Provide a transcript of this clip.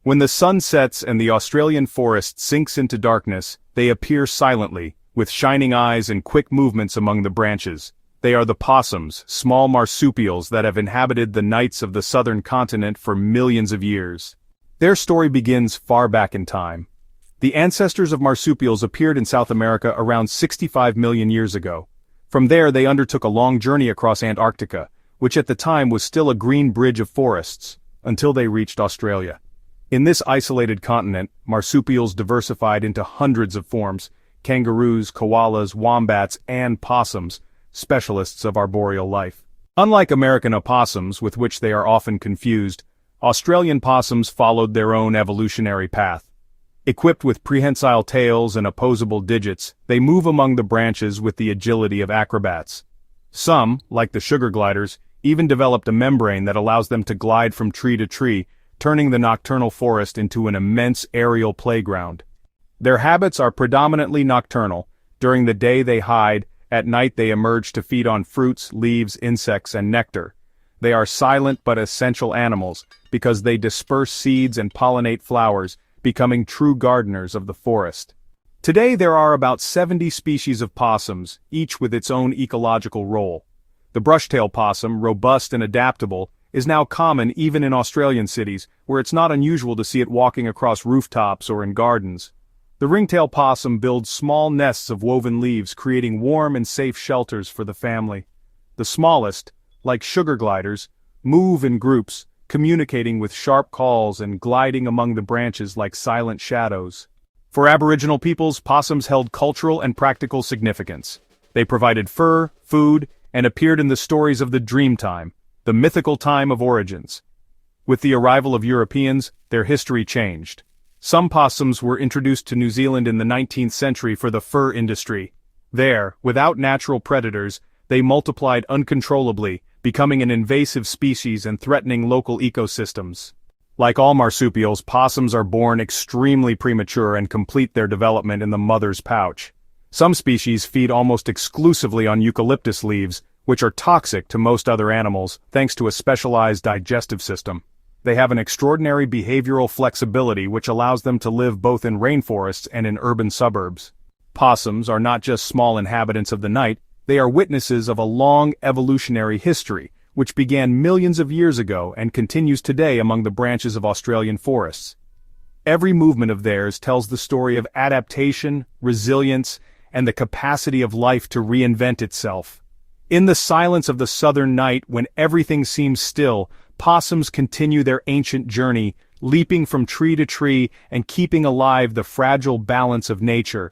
When the sun sets and the Australian forest sinks into darkness, they appear silently, with shining eyes and quick movements among the branches. They are the possums, small marsupials that have inhabited the nights of the southern continent for millions of years. Their story begins far back in time. The ancestors of marsupials appeared in South America around 65 million years ago. From there they undertook a long journey across Antarctica, which at the time was still a green bridge of forests, until they reached Australia. In this isolated continent, marsupials diversified into hundreds of forms: kangaroos, koalas, wombats, and possums, specialists of arboreal life. Unlike American opossums, with which they are often confused, Australian possums followed their own evolutionary path. Equipped with prehensile tails and opposable digits, they move among the branches with the agility of acrobats. Some, like the sugar gliders, even developed a membrane that allows them to glide from tree to tree, turning the nocturnal forest into an immense aerial playground. Their habits are predominantly nocturnal. During the day they hide, at night they emerge to feed on fruits, leaves, insects, and nectar. They are silent but essential animals, because they disperse seeds and pollinate flowers, becoming true gardeners of the forest. Today there are about 70 species of possums, each with its own ecological role. The brushtail possum, robust and adaptable, is now common even in Australian cities, where it's not unusual to see it walking across rooftops or in gardens. The ringtail possum builds small nests of woven leaves, creating warm and safe shelters for the family. The smallest, like sugar gliders, move in groups, communicating with sharp calls and gliding among the branches like silent shadows. For Aboriginal peoples, possums held cultural and practical significance. They provided fur, food, and appeared in the stories of the Dreamtime, the mythical time of origins. With the arrival of Europeans, their history changed. Some possums were introduced to New Zealand in the 19th century for the fur industry. There, without natural predators, they multiplied uncontrollably, becoming an invasive species and threatening local ecosystems. Like all marsupials, possums are born extremely premature and complete their development in the mother's pouch. Some species feed almost exclusively on eucalyptus leaves, which are toxic to most other animals, thanks to a specialized digestive system. They have an extraordinary behavioral flexibility which allows them to live both in rainforests and in urban suburbs. Possums are not just small inhabitants of the night, they are witnesses of a long evolutionary history, which began millions of years ago and continues today among the branches of Australian forests. Every movement of theirs tells the story of adaptation, resilience, and the capacity of life to reinvent itself. In the silence of the southern night, when everything seems still, possums continue their ancient journey, leaping from tree to tree and keeping alive the fragile balance of nature.